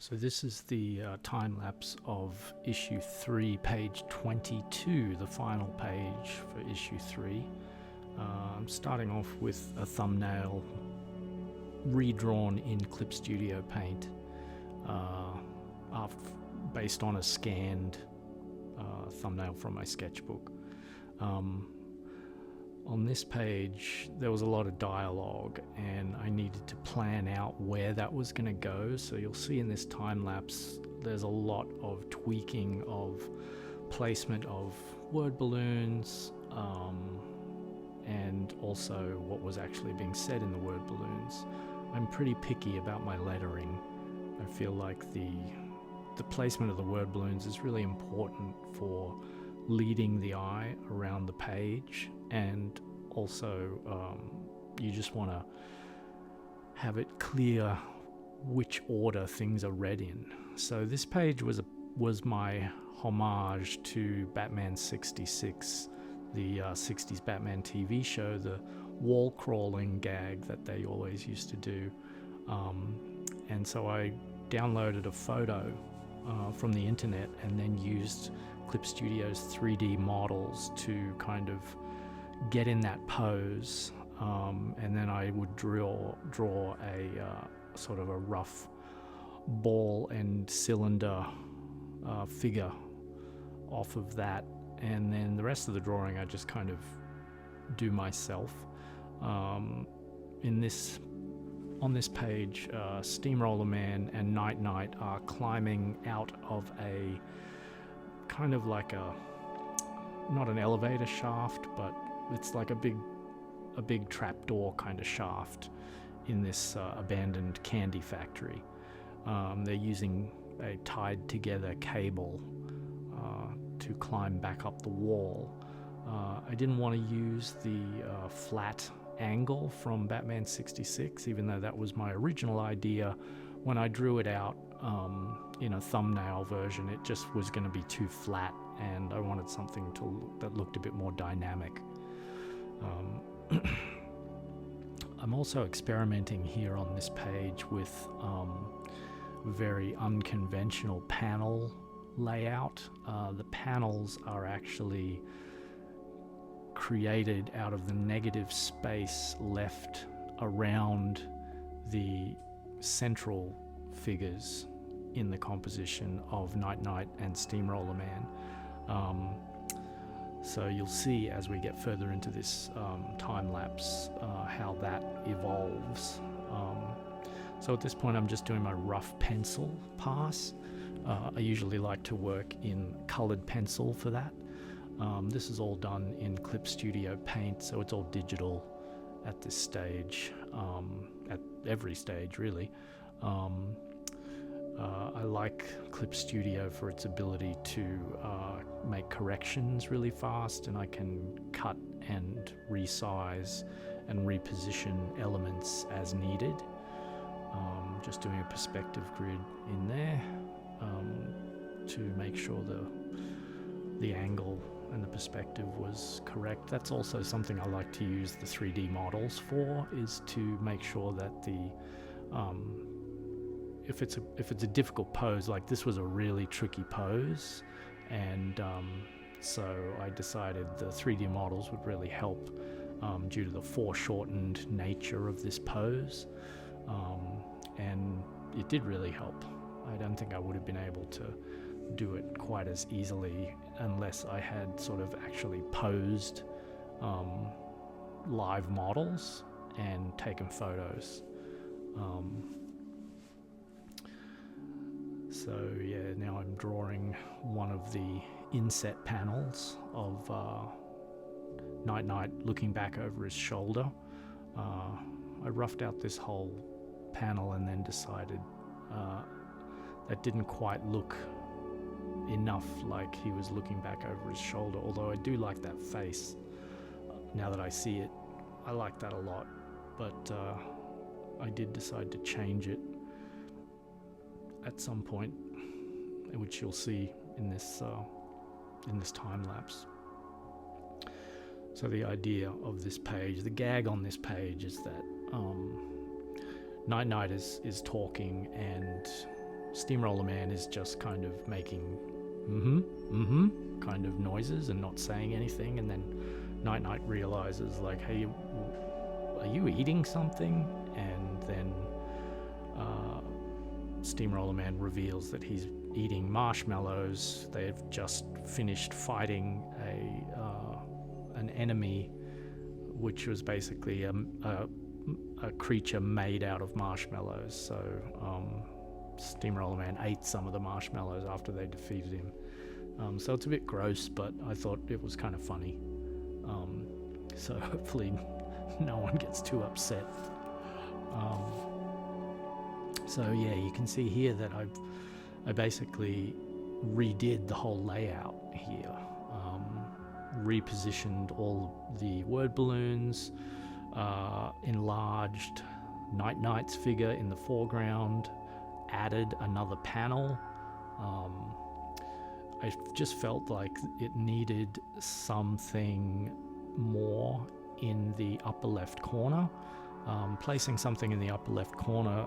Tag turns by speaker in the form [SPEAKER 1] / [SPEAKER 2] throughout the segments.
[SPEAKER 1] So this is the time lapse of issue 3, page 22, the final page for issue 3. I'm starting off with a thumbnail redrawn in Clip Studio Paint, based on a scanned thumbnail from my sketchbook. On this page there was a lot of dialogue and I needed to plan out where that was going to go, so you'll see in this time lapse there's a lot of tweaking of placement of word balloons, and also what was actually being said in the word balloons. I'm pretty picky about my lettering. I feel like the placement of the word balloons is really important for leading the eye around the page, and also you just want to have it clear which order things are read in. So this page was my homage to Batman 66, the 60s Batman TV show, the wall crawling gag that they always used to do, and so I downloaded a photo from the internet and then used Clip Studio's 3D models to kind of get in that pose, and then I would draw a sort of a rough ball and cylinder figure off of that, and then the rest of the drawing I just kind of do myself. On this page, Steamroller Man and Night Knight are climbing out of a kind of like not an elevator shaft, but it's like a big trapdoor kind of shaft in this abandoned candy factory. They're using a tied together cable to climb back up the wall. I didn't want to use the flat angle from Batman 66, even though that was my original idea. When I drew it out in a thumbnail version, it just was going to be too flat, and I wanted something that looked a bit more dynamic. I'm also experimenting here on this page with very unconventional panel layout. The panels are actually created out of the negative space left around the central figures in the composition of Night Knight and Steamroller Man. So you'll see as we get further into this time lapse how that evolves. So at this point I'm just doing my rough pencil pass. I usually like to work in colored pencil for that. This is all done in Clip Studio Paint, so it's all digital at this stage, at every stage really. I like Clip Studio for its ability to make corrections really fast, and I can cut and resize and reposition elements as needed. Just doing a perspective grid in there to make sure the angle and the perspective was correct. That's also something I like to use the 3D models for, is to make sure that if it's a difficult pose, like this was a really tricky pose, and so I decided the 3D models would really help due to the foreshortened nature of this pose, and it did really help. I don't think I would have been able to do it quite as easily unless I had sort of actually posed live models and taken photos. So yeah, now I'm drawing one of the inset panels of Night Knight looking back over his shoulder. I roughed out this whole panel and then decided that didn't quite look enough like he was looking back over his shoulder, although I do like that face. Now that I see it, I like that a lot, but I did decide to change it at some point, which you'll see in this time lapse. So the idea of this page, the gag on this page, is that Night Knight is talking and Steamroller Man is just kind of making kind of noises and not saying anything, and then Night Knight realizes, like, hey, are you eating something? And then Steamroller Man reveals that he's eating marshmallows. They've just finished fighting an enemy, which was basically a creature made out of marshmallows. So Steamroller Man ate some of the marshmallows after they defeated him. So it's a bit gross, but I thought it was kind of funny. So hopefully no one gets too upset. So yeah, you can see here that I basically redid the whole layout here. Repositioned all the word balloons, enlarged Night Knight's figure in the foreground, added another panel. I just felt like it needed something more in the upper left corner. Placing something in the upper left corner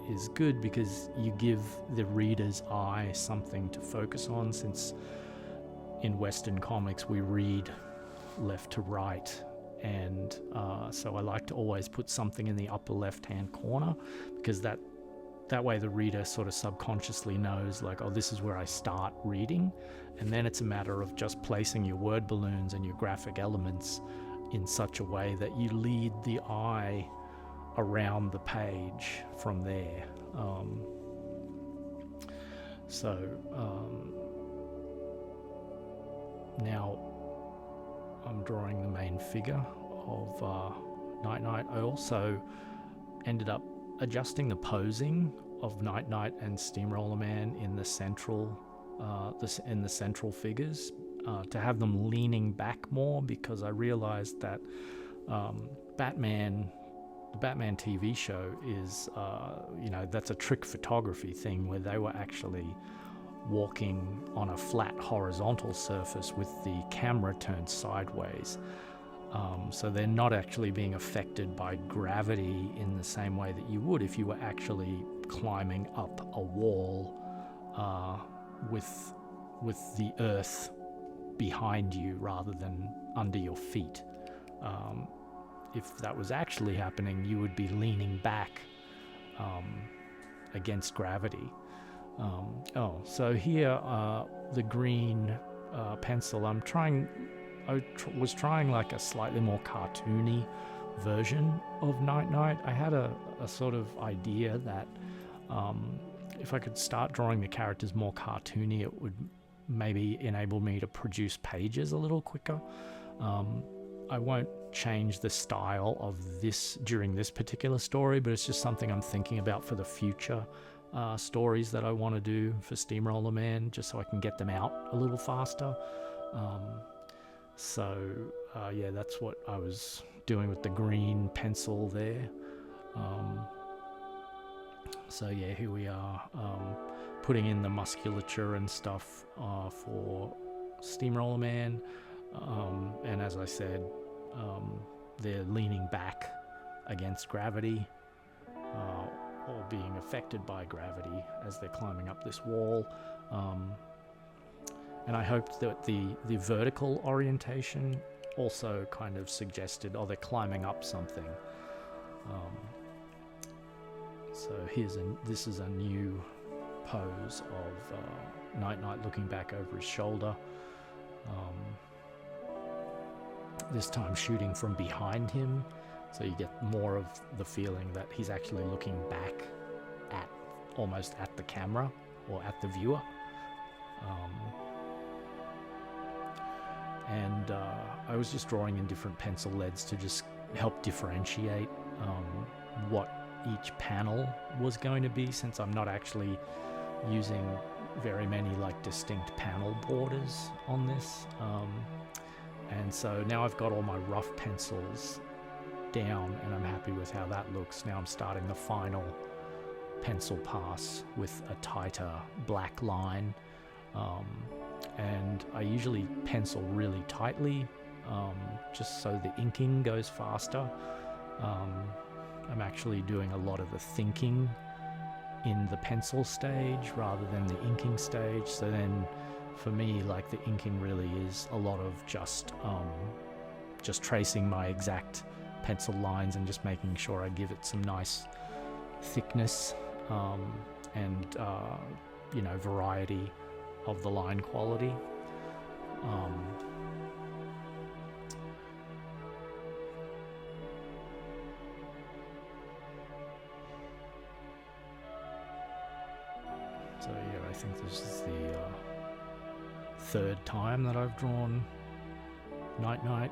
[SPEAKER 1] is good because you give the reader's eye something to focus on, since in Western comics we read left to right, and so I like to always put something in the upper left-hand corner, because that way the reader sort of subconsciously knows, like, oh, this is where I start reading, and then it's a matter of just placing your word balloons and your graphic elements in such a way that you lead the eye around the page from there. Now I'm drawing the main figure of Night Knight. I also ended up adjusting the posing of Night Knight and Steamroller Man in the central figures, to have them leaning back more, because I realized that the Batman TV show is, that's a trick photography thing where they were actually walking on a flat horizontal surface with the camera turned sideways. So they're not actually being affected by gravity in the same way that you would if you were actually climbing up a wall with the earth behind you rather than under your feet. If that was actually happening, you would be leaning back against gravity. So here, the green pencil, I was trying like a slightly more cartoony version of Night Knight. I had a sort of idea that if I could start drawing the characters more cartoony, it would maybe enable me to produce pages a little quicker. I won't change the style of this during this particular story, but it's just something I'm thinking about for the future stories that I want to do for Steamroller Man, just so I can get them out a little faster. Yeah, that's what I was doing with the green pencil there. So yeah, here we are, putting in the musculature and stuff for Steamroller Man. And as I said, they're leaning back against gravity, or being affected by gravity as they're climbing up this wall. And I hoped that the vertical orientation also kind of suggested, oh, they're climbing up something. So this is a new pose of Night Knight looking back over his shoulder. This time shooting from behind him, so you get more of the feeling that he's actually looking back almost at the camera or at the viewer. And I was just drawing in different pencil leads to just help differentiate what each panel was going to be, since I'm not actually using very many like distinct panel borders on this. And so now I've got all my rough pencils down and I'm happy with how that looks. Now I'm starting the final pencil pass with a tighter black line. And I usually pencil really tightly, just so the inking goes faster. I'm actually doing a lot of the thinking in the pencil stage rather than the inking stage. So then for me, like, the inking really is a lot of just tracing my exact pencil lines and just making sure I give it some nice thickness and variety of the line quality. So yeah, I think this is the third time that I've drawn Night Night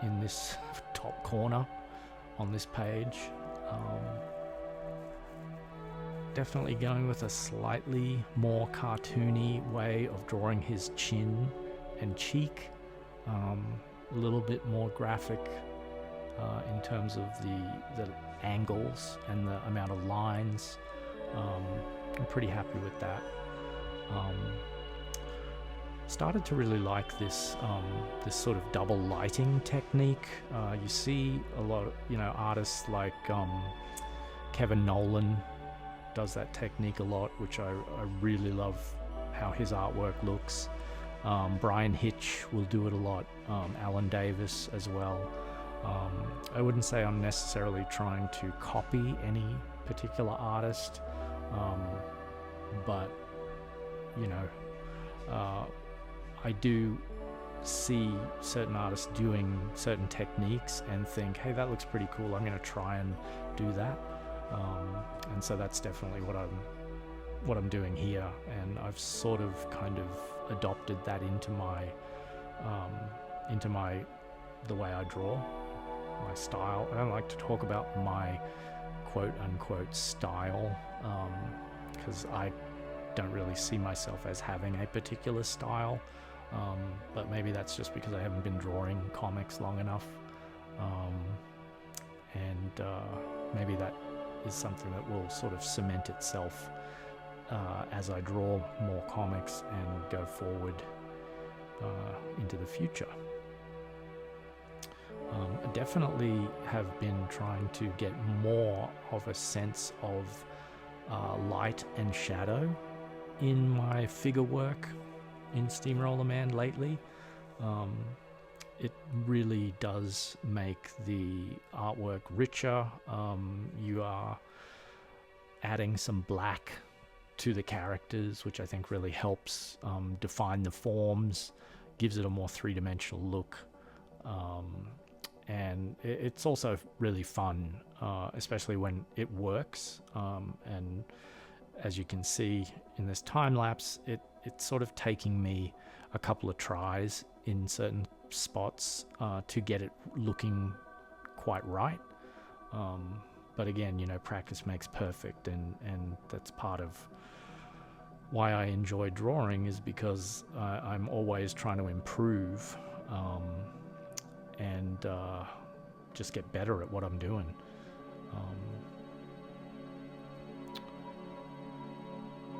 [SPEAKER 1] in this top corner on this page. Definitely going with a slightly more cartoony way of drawing his chin and cheek, a little bit more graphic in terms of the angles and the amount of lines. I'm pretty happy with that. Started to really like this this sort of double lighting technique. You see a lot of artists like Kevin Nolan does that technique a lot, which I really love how his artwork looks. Brian Hitch will do it a lot. Alan Davis as well. I wouldn't say I'm necessarily trying to copy any particular artist, but I do see certain artists doing certain techniques and think, hey, that looks pretty cool, I'm going to try and do that. And so that's definitely what I'm doing here, and I've sort of kind of adopted that into the way I draw, my style. I don't like to talk about my quote unquote style, because I don't really see myself as having a particular style, but maybe that's just because I haven't been drawing comics long enough, and maybe that is something that will sort of cement itself as I draw more comics and go forward into the future. I definitely have been trying to get more of a sense of light and shadow in my figure work in Steamroller Man lately. It really does make the artwork richer. You are adding some black to the characters, which I think really helps define the forms, gives it a more three-dimensional look. And it's also really fun, especially when it works. And as you can see in this time lapse, it's sort of taking me a couple of tries in certain spots to get it looking quite right. But again, practice makes perfect, and that's part of why I enjoy drawing, is because I'm always trying to improve and just get better at what I'm doing.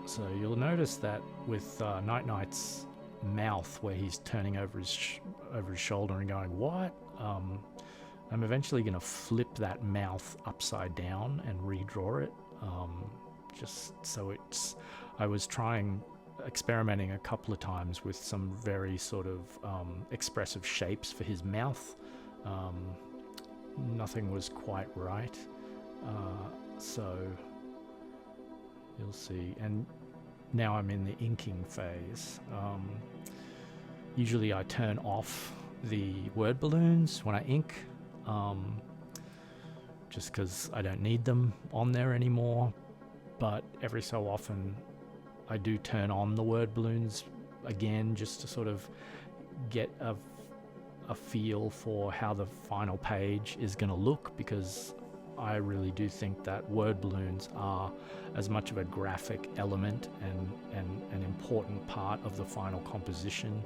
[SPEAKER 1] So you'll notice that with Night Night's mouth, where he's turning over his shoulder and going, what? I'm eventually going to flip that mouth upside down and redraw it, just so I was experimenting a couple of times with some very sort of expressive shapes for his mouth. Nothing was quite right, so you'll see. And now I'm in the inking phase. Usually I turn off the word balloons when I ink, just because I don't need them on there anymore. But every so often I do turn on the word balloons again, just to sort of get a feel for how the final page is going to look, because I really do think that word balloons are as much of a graphic element and an important part of the final composition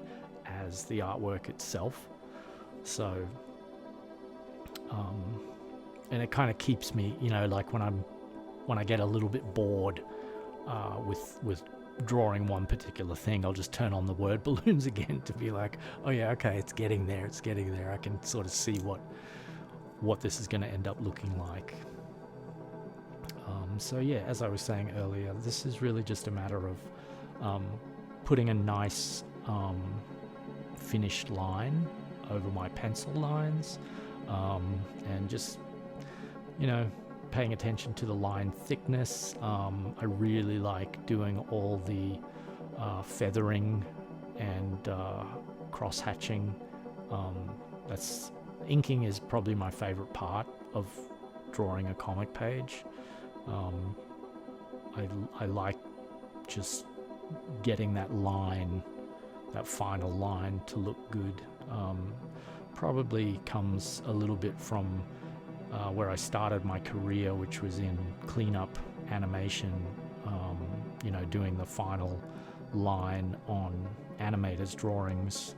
[SPEAKER 1] as the artwork itself. So and it kind of keeps me, like when I get a little bit bored with drawing one particular thing, I'll just turn on the word balloons again to be like, oh yeah, okay, it's getting there. I can sort of see what this is going to end up looking like. So yeah, as I was saying earlier, this is really just a matter of putting a nice finished line over my pencil lines, and just, you know, paying attention to the line thickness. I really like doing all the feathering and cross-hatching. That's inking is probably my favorite part of drawing a comic page. I like just getting that line, that final line, to look good. Probably comes a little bit from where I started my career, which was in cleanup animation, you know, doing the final line on animators' drawings.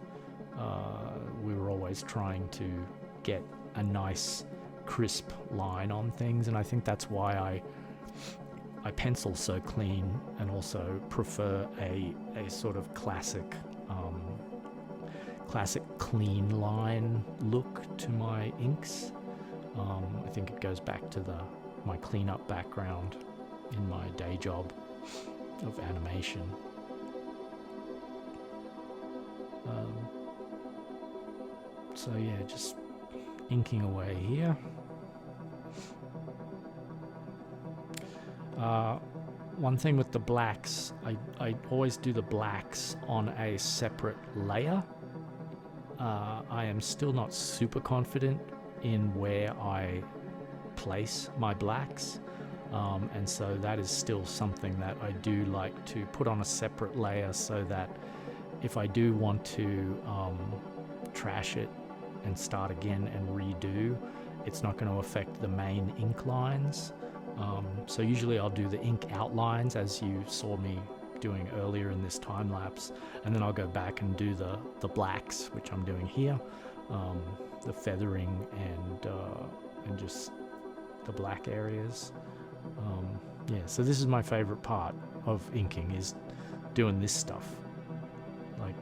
[SPEAKER 1] We were always trying to get a nice crisp line on things, and I think that's why I pencil so clean, and also prefer a sort of classic clean line look to my inks. I think it goes back to my cleanup background in my day job of animation. So yeah, just inking away here. One thing with the blacks, I always do the blacks on a separate layer. I am still not super confident in where I place my blacks, and so that is still something that I do like to put on a separate layer, so that if I do want to trash it and start again and redo, it's not going to affect the main ink lines. So usually I'll do the ink outlines, as you saw me doing earlier in this time lapse, and then I'll go back and do the blacks, which I'm doing here, the feathering and just the black areas. Yeah, so this is my favorite part of inking, is doing this stuff, like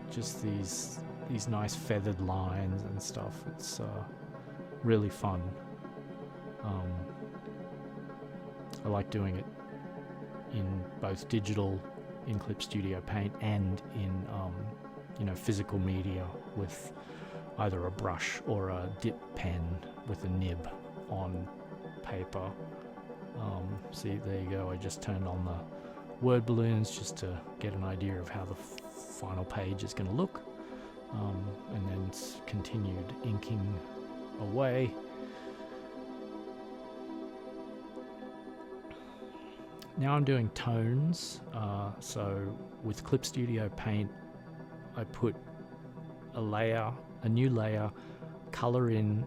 [SPEAKER 1] just these nice feathered lines and stuff. It's really fun. I like doing it in both digital, in Clip Studio Paint, and in you know, physical media with either a brush or a dip pen with a nib on paper. See, there you go. I just turned on the word balloons just to get an idea of how the final page is going to look, and then continued inking away. Now I'm doing tones, so with Clip Studio Paint, I put a new layer, color in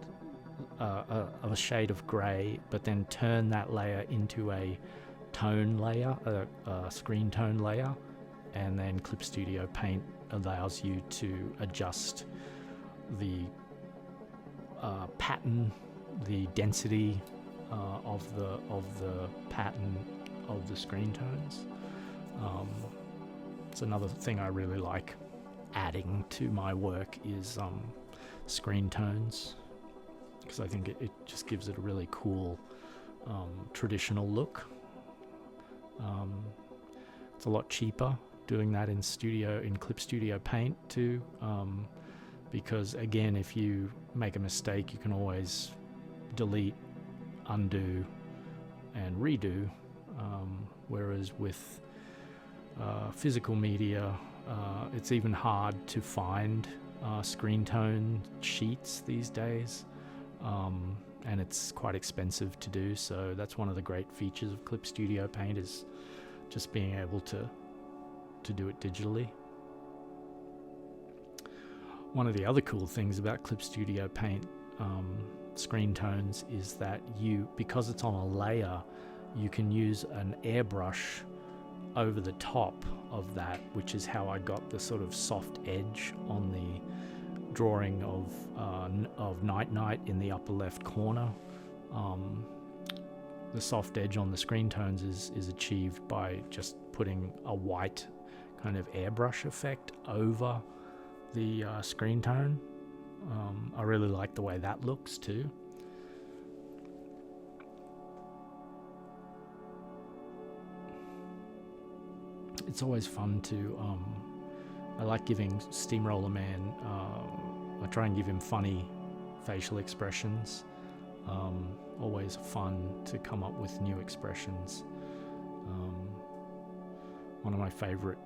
[SPEAKER 1] a shade of grey, but then turn that layer into a tone layer, a screen tone layer, and then Clip Studio Paint allows you to adjust the pattern, the density of the pattern of the screen tones. It's another thing I really like adding to my work is screen tones, because I think it just gives it a really cool traditional look. It's a lot cheaper doing that in Clip Studio Paint too, because again, if you make a mistake, you can always delete, undo, and redo. Whereas with physical media, it's even hard to find screen tone sheets these days, and it's quite expensive to do. So that's one of the great features of Clip Studio Paint, is just being able to do it digitally. One of the other cool things about Clip Studio Paint screen tones is that because it's on a layer, you can use an airbrush over the top of that, which is how I got the sort of soft edge on the drawing of Night Night in the upper left corner. The soft edge on the screen tones is achieved by just putting a white kind of airbrush effect over the screen tone. I really like the way that looks too. it's always fun to, I like giving Steamroller Man, I try and give him funny facial expressions. Always fun to come up with new expressions. One of my favorite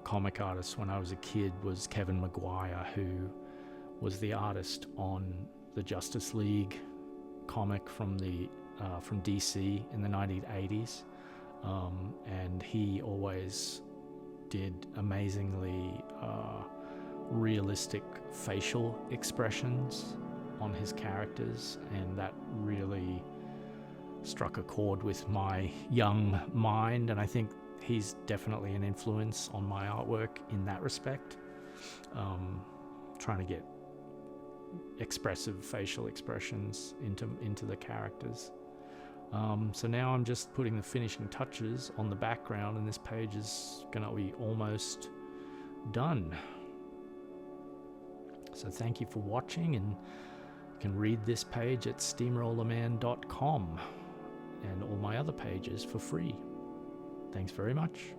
[SPEAKER 1] comic artists when I was a kid was Kevin Maguire, who was the artist on the Justice League comic from DC in the 1980s, and he always did amazingly realistic facial expressions on his characters, and that really struck a chord with my young mind, and I think he's definitely an influence on my artwork in that respect, trying to get expressive facial expressions into the characters. So now I'm just putting the finishing touches on the background, and this page is going to be almost done. So thank you for watching, and you can read this page at steamrollerman.com and all my other pages for free. Thanks very much.